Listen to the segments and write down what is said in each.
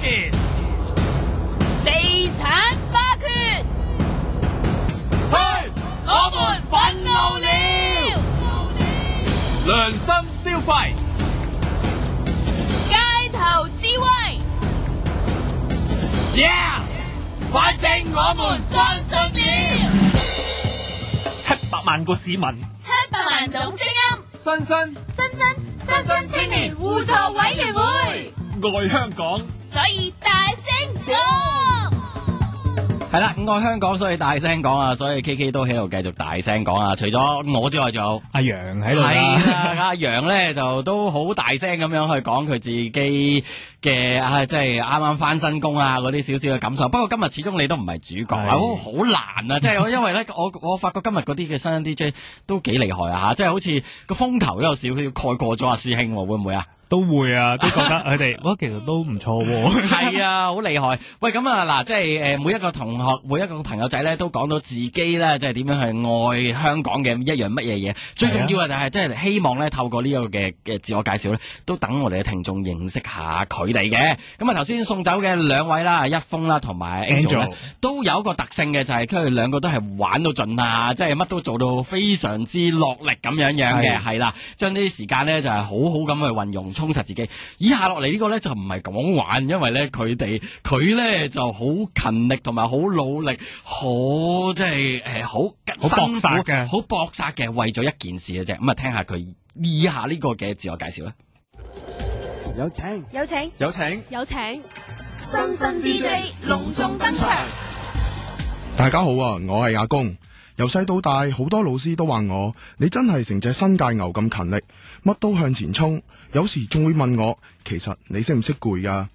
結，地產霸權，去我們憤怒了！良心消費，街頭智慧， yeah！ 反正我們相信了。 700萬個市民700萬種聲音，新青年互助委員會，愛香港，所以大聲講。係啦，愛香港，所以大聲講啊，所以 KK 都喺度繼續大聲講啊。除咗我之外，仲有阿楊喺度啦。係啦，阿楊咧就都好大聲咁樣去講佢自己嘅即係啱啱翻新工啊嗰啲少少嘅感受。不過今日始終你都唔係主角，好難啊！即係因為咧，我發覺今日嗰啲嘅新人 DJ 都幾厲害啊吓，即係好似個風頭都有少少蓋過咗阿師兄，會唔會啊？都會啊，都覺得佢哋，其實都唔錯喎。係啊，好厲害。喂，咁啊嗱，即係每一個同學，每一個朋友仔咧，都講到自己咧，即係點樣去愛香港嘅一樣乜嘢嘢。最重要嘅就係，即係希望咧，透過呢個嘅自我介紹咧，都等我哋嘅聽眾認識下佢哋嘅。咁啊，頭先送走嘅兩位啦，一峰啦，同埋 Angel 咧，都有一個特性嘅，就係佢哋兩個都係玩到盡啊，即係乜都做到非常之落力咁樣嘅，係啦，將呢啲時間咧就係好好咁去運用。充實自己。以下落嚟呢個咧就唔係講玩，因為咧佢咧就好勤力同埋好努力，好即係好搏殺嘅，好搏殺嘅，為咗一件事嘅啫。咁啊，聽下佢以下呢個嘅自我介紹啦。有請，新 DJ 隆重登場。大家好啊，我係阿公。由細到大，好多老師都話我，你真係成隻新界牛咁勤力，乜都向前衝。有時仲會問我，其實你識唔識攰㗎？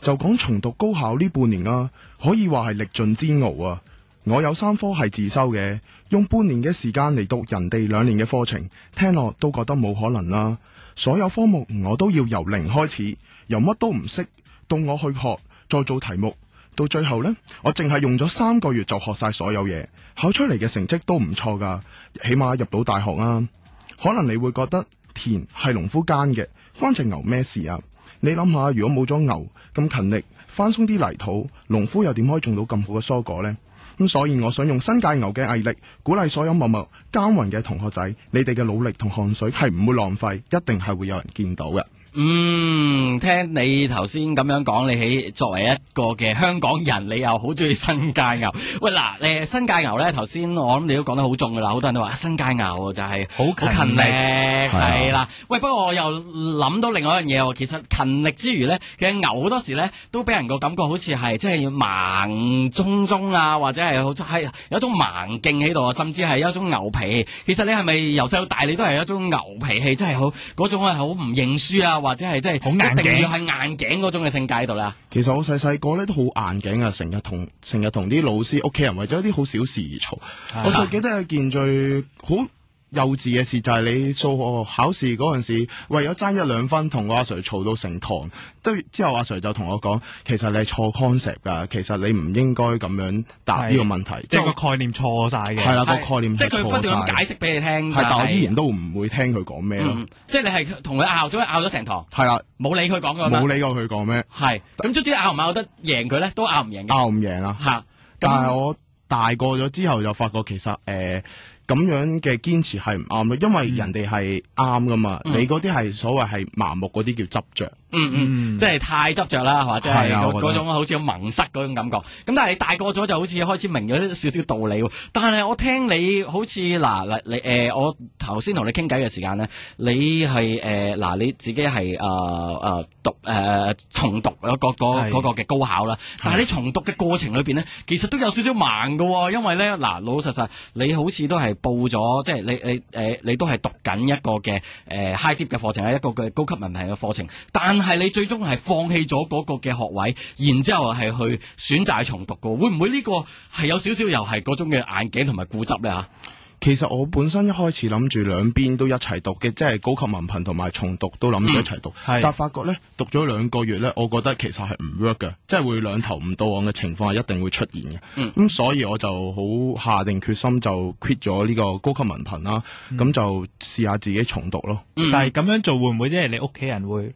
就講重讀高考呢半年啦，可以話係歷盡煎熬啊！我有3科係自修嘅，用半年嘅時間嚟讀人哋2年嘅課程，聽落都覺得冇可能啦。所有科目我都要由零開始，由乜都唔識到我去學，再做題目，到最後呢，我淨係用咗3個月就學晒所有嘢，考出嚟嘅成績都唔錯㗎，起碼入到大學啦。可能你會覺得田係農夫耕嘅，關隻牛咩事啊？你諗下，如果冇咗牛咁勤力翻鬆啲泥土，農夫又點可以種到咁好嘅蔬果呢？咁所以我想用新界牛嘅毅力，鼓勵所有默默耕耘嘅同學仔，你哋嘅努力同汗水係唔會浪費，一定係會有人見到嘅。聽你頭先咁樣講，你作為一個嘅香港人，你又好中意新界牛。喂嗱，新界牛咧，頭先我諗你都講得好中噶啦，好多人都話新界牛就係好勤力，係啦。喂，不過我又諗到另外一樣嘢喎，其實勤力之餘咧，其實牛好多時咧都俾人個感覺好似係即係盲中中啊，或者係好係有一種盲勁喺度啊，甚至係有一種牛脾氣。其實你係咪由細到大你都係一種牛脾氣，即係好嗰種係好唔認輸啊？或者係即係一定要係硬頸嗰種嘅性格喺度啦。其實我細個咧都好硬頸啊，成日同啲老師、屋企人為咗一啲好小事而嘈。我最記得一件最好幼稚嘅事，就係你數學考試嗰陣時，為咗爭1-2分，同我阿 Sir 嘈到成堂。之後阿 Sir 就同我講，其實你係錯 concept 噶，其實你唔應該咁樣答呢個問題，即係個概念錯晒嘅。係啦，個概念即係佢不斷咁解釋俾你聽，但我依然都唔會聽佢講咩咯。即係你係同佢拗咗成堂。係啦，冇理佢講嘅。冇理過佢講咩。係咁，總之拗唔拗得贏佢咧，都拗唔贏嘅。拗唔贏啦。嚇！但係我大個咗之後就發覺其實咁樣嘅堅持係唔啱咯，因為人哋係啱噶嘛，你嗰啲係所謂係盲目嗰啲叫執着。即係太執着啦，或者係嗰種好似蒙塞嗰種感覺。咁但係你大個咗就好似開始明咗少少道理。但係我聽你好似你我頭先同你傾偈嘅時間咧，你係你自己係讀重讀嗰個嘅高考啦。但係你重讀嘅過程裏邊咧，其實都有少少盲㗎，因為咧老老實實你好似都係報咗，即係你都係讀緊一個嘅high dip 嘅課程，係一個嘅高級文憑嘅課程，但係你最終係放棄咗嗰個嘅學位，然之後係去選擇重讀嘅，會唔會呢個係有少少又係嗰種嘅硬頸同埋固執咧嚇？其實我本身一開始諗住兩邊都一齊讀嘅，即係高級文憑同埋重讀都諗住一齊讀，但係發覺咧讀咗2個月咧，我覺得其實係唔 work 嘅，即係會兩頭唔到岸嘅情況係一定會出現嘅。咁所以我就好下定決心就 quit 咗呢個高級文憑啦，咁就試下自己重讀咯。但係咁樣做會唔會即係你屋企人會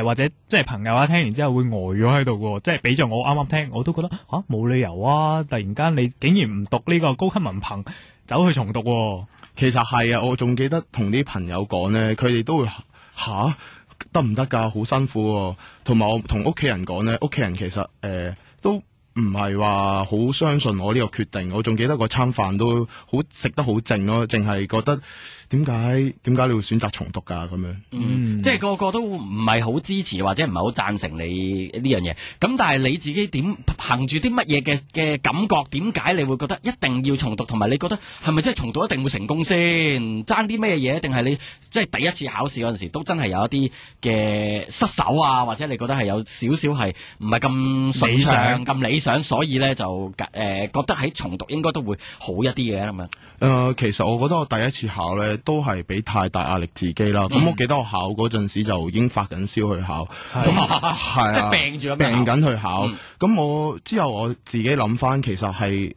或者即係朋友啊聽完之後會呆咗喺度嘅？即係俾咗我啱啱聽，我都覺得冇理由啊！突然間你竟然唔讀呢個高級文憑，走去重讀喎。其實係啊，我仲記得同啲朋友講咧，佢哋都會得唔得㗎？好辛苦喎。同埋我同屋企人講咧，屋企人其實都唔係話好相信我呢個決定。我仲記得嗰餐飯都好食得好靜咯，淨係覺得點解你會選擇重讀㗎咁樣？即係個個都唔係好支持或者唔係好贊成你呢樣嘢。咁但係你自己點憑住啲乜嘢嘅感覺？點解你會覺得一定要重讀？同埋你覺得係咪真係重讀一定會成功先？爭啲咩嘢？定係你即係第一次考試嗰陣時都真係有一啲嘅失手啊？或者你覺得係有少少係唔係咁順暢咁理想，所以咧就覺得喺重讀應該都會好一啲嘅咁樣。其實我覺得我第一次考咧都係俾太大壓力自己啦。咁我記得我考嗰陣時就已經發緊燒去考，係啊，即係病緊去考。咁我之後我自己諗翻，其實係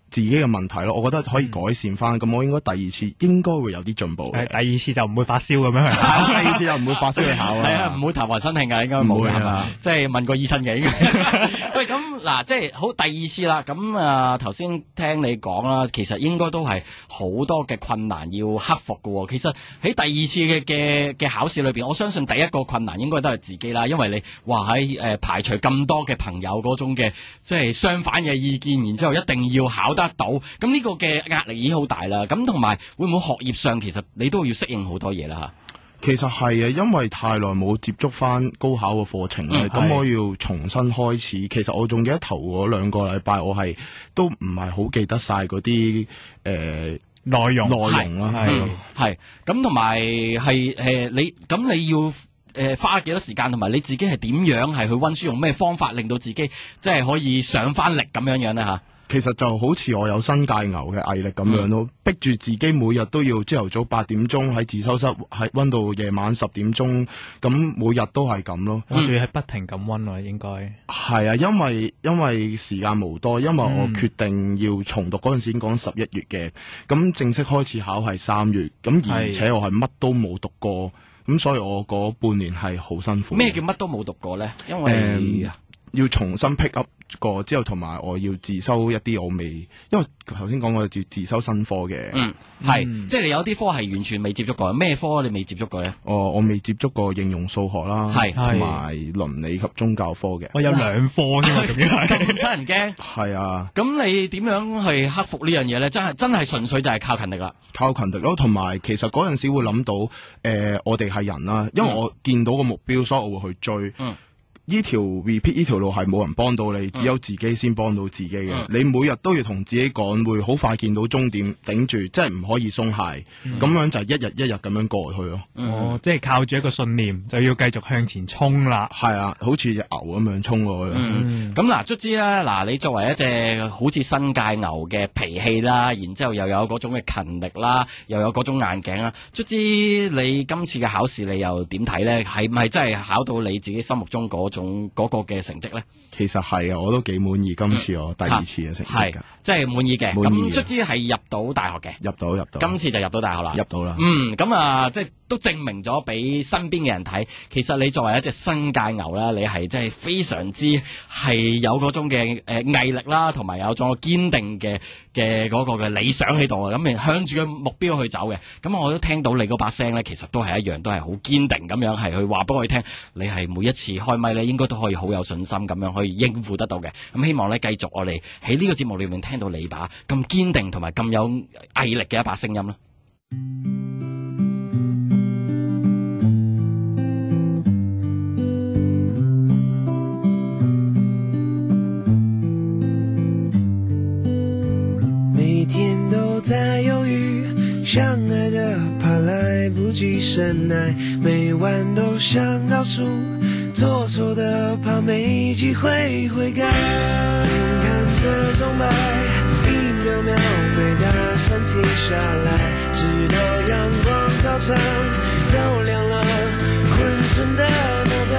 自己嘅問題咯，我覺得可以改善翻。咁我應該第二次應該會有啲進步。第二次就唔會發燒咁樣去考，第二次就唔會發燒去考啦。係啊，唔會頭暈身㷫噶，應該冇係嘛？即係問過醫生嘅應該。喂，咁嗱，即係好第二次啦。咁啊，頭先聽你講啦，其實應該都係好多嘅困難要克服嘅。其實喺第二次嘅考試裏邊，我相信第一個困難應該都係自己啦，因為你話喺排除咁多嘅朋友嗰種嘅即係相反嘅意見，然之後一定要考得到，咁呢個嘅壓力已經好大啦。咁同埋會唔會學業上其實你都要適應好多嘢啦吓？其實係啊，因為太耐冇接觸翻高考嘅課程咧，咁我要重新開始。其實我仲記得頭嗰2個禮拜，我係都唔係好記得晒嗰啲內容啦，係咁同埋係你咁你要花幾多時間，同埋你自己係點樣係去溫書，用咩方法令到自己即係可以上翻力咁樣咧吓？其實就好似我有新界牛嘅毅力咁樣咯，逼住自己每日都要朝頭早8點鐘喺自修室喺溫到夜晚10點鐘，咁每日都係咁咯。我哋係不停咁溫喎，應該係啊，因為時間無多，因為我決定要重讀嗰陣時已經講11月嘅，咁正式開始考係3月，咁而且我係乜都冇讀過，咁所以我嗰半年係好辛苦。咩叫乜都冇讀過咧？因為要重新 pick up 過之後，同埋我要自修一啲我未，因為頭先講過要自修新科嘅，即係你有啲科係完全未接觸過，咩科你未接觸過咧？我未接觸過應用數學啦，同埋倫理及宗教科嘅。我有2科添，仲要係咁得人驚。係啊，咁你點樣去克服呢樣嘢咧？真係純粹就係靠勤力啦，靠勤力咯。同埋其實嗰陣時會諗到，我哋係人啦，因為我見到個目標，所以我會去追。呢條 repeat 呢條路係冇人幫到你，只有自己先幫到自己嘅。你每日都要同自己講，會好快見到終點，頂住，即係唔可以鬆懈。咁樣就一日一日咁樣過去咯。即係靠住一個信念，就要繼續向前衝啦。係啊，好似隻牛咁樣衝過去。咁嗱，卒之啦，嗱，你作為一隻好似新界牛嘅脾氣啦，然之後又有嗰種嘅勤力啦，又有嗰種硬頸啦，卒之你今次嘅考試你又點睇咧？係唔係真係考到你自己心目中嗰個嘅成績咧？其實係啊，我都幾滿意今次我第2次嘅成績㗎，即係滿意嘅。咁卒之係入到大學嘅，入到。今次就入到大學啦，入到啦。咁啊，即係都證明咗俾身邊嘅人睇，其實你作為一隻新界牛啦，你係真係非常之係有嗰種嘅毅力啦，同埋有種堅定嘅嗰個嘅理想喺度啊。咁向住個目標去走嘅。咁我都聽到你嗰把聲咧，其實都係一樣，都係好堅定咁樣係去話俾我哋聽，你係每一次開咪咧，應該都可以好有信心咁樣可以應付得到嘅。咁希望咧繼續我哋喺呢個節目裏面聽到你把咁堅定同埋咁有毅力嘅一把聲音啦。每天都在猶豫，相愛的怕來不及深愛，每晚都想告訴做錯的怕沒機會悔改，眼看着鐘擺9秒被大山停下來，直到陽光照常，照亮了昏沉的腦袋。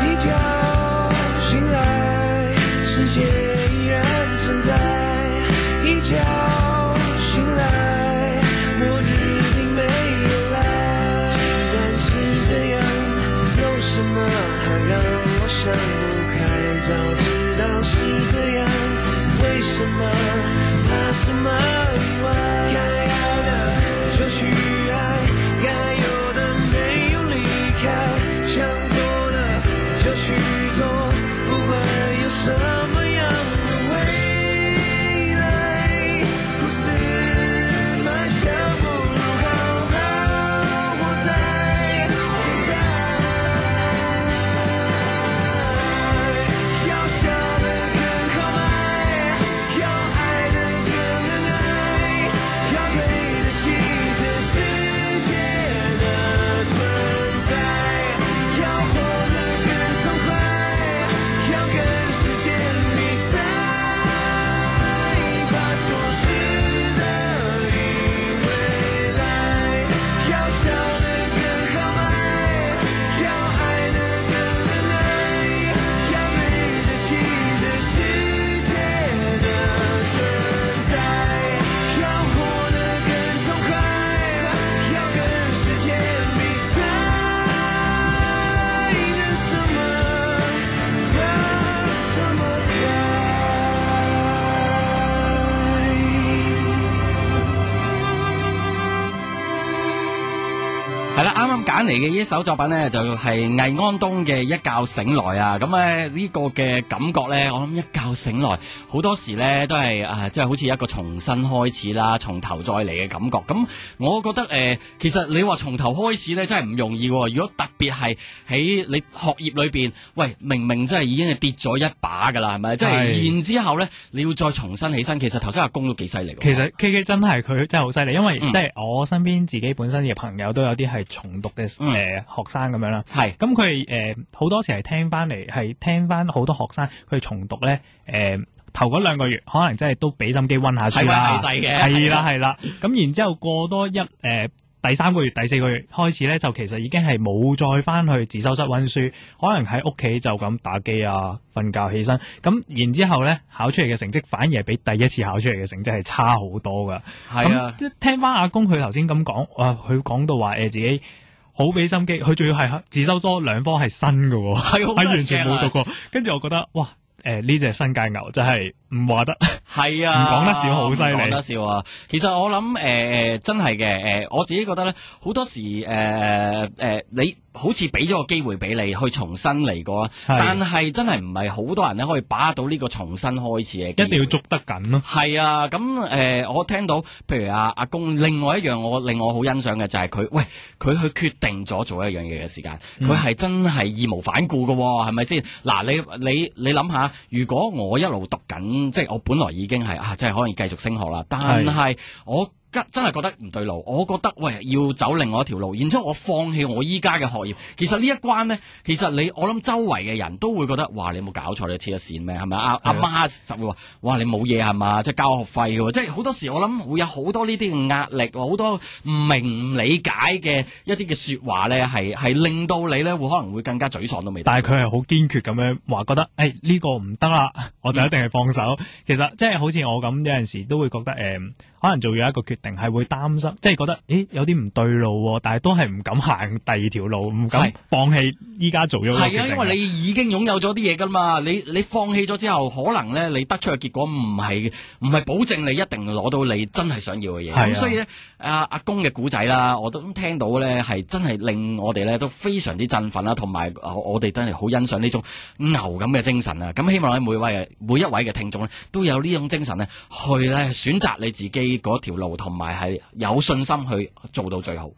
一覺醒來，世界依然存在。一覺醒來，末日並沒有來。儘管是這樣，有什麼還讓我想不開？早知道是這樣，為什麼怕什麼意外？該愛的就去愛，該有的沒有離開，想做的就去做，不管有什麼樣的未來。故事蠻想不如好好活在現在。要笑得更豪邁，要愛得更恩愛，要對得起這世界的存在，要活得更痛快，要跟時間比賽，把錯失的以未來。要笑得更豪邁，要愛得更恩愛，要對得起這世界的存在，要活得更痛快，要跟時間比賽，能什麼把什麼在。係啦，啱啱揀嚟嘅呢一首作品呢，就係魏安東嘅《一覺醒來》啊！咁咧呢個嘅感覺呢，我諗一覺醒來好多時呢都係即係好似一個重新開始啦，從頭再嚟嘅感覺。咁我覺得其實你話從頭開始呢，真係唔容易喎。如果特別係喺你學業裏邊，喂，明明真係已經係跌咗一把噶啦，係咪？即係然之後呢，你要再重新起身。其實頭先阿公都幾犀利。其實 KK 真係佢真係好犀利，因為即係我身邊自己本身嘅朋友都有啲係重讀嘅學生咁樣啦，係咁佢好多時係聽翻好多學生佢重讀咧，頭嗰2個月可能真係都俾心機溫下書啦，係啦，咁然之後過多第3個月、第4個月開始咧，就其實已經係冇再翻去自修室溫書，可能喺屋企就咁打機啊、瞓覺、起身，咁然之後咧考出嚟嘅成績反而係比第一次考出嚟嘅成績係差好多噶。係啊，聽翻阿公佢頭先咁講，哇，佢講到話自己好俾心機，佢仲要係自修咗2科係新嘅，係完全冇讀過。跟住我覺得哇，呢隻新界牛真係唔話得，係啊，唔講得笑，好犀利，唔講得笑啊！其實我諗真係嘅，我自己覺得咧，好多時你好似俾咗個機會俾你去重新嚟過，但係真係唔係好多人咧可以把握到呢個重新開始嘅機會，一定要捉得緊咯。係啊，咁我聽到譬如阿公，另外一樣令我好欣賞嘅就係佢去決定咗做一樣嘢嘅時間，佢係真係義無反顧嘅，係咪先？嗱，你諗下，如果我一路讀緊，即係我本來已經係即係可以繼續升學啦，但係我真係覺得唔對路，我覺得要走另外一條路，然之後我放棄我依家嘅學業。其實呢一關呢，其實我諗周圍嘅人都會覺得，哇！你有冇搞錯？你黐咗線咩？係咪？阿媽實會話，哇！你冇嘢係嘛？即係交學費嘅，即係好多時我諗會有好多呢啲嘅壓力，好多唔明唔理解嘅一啲嘅說話呢，係令到你呢會可能會更加沮喪都未。但係佢係好堅決咁樣話，覺得呢個唔得啦，我就一定係放手。其實即係好似我咁，有陣時都會覺得可能做咗一個決定係會擔心，即係覺得有啲唔對路，但係都係唔敢行第二條路，唔敢放棄依家做咗個決定。係啊，因為你已經擁有咗啲嘢噶嘛，你放棄咗之後，可能咧你得出嘅結果唔係保證你一定攞到你真係想要嘅嘢。咁所以咧，阿公嘅古仔啦，我都聽到咧係真係令我哋咧都非常之振奮啦，同埋我哋真係好欣賞呢種牛咁嘅精神啊！咁希望咧每一位嘅聽眾咧都有呢種精神咧，去咧選擇你自己嗰條路，同埋係有信心去做到最好。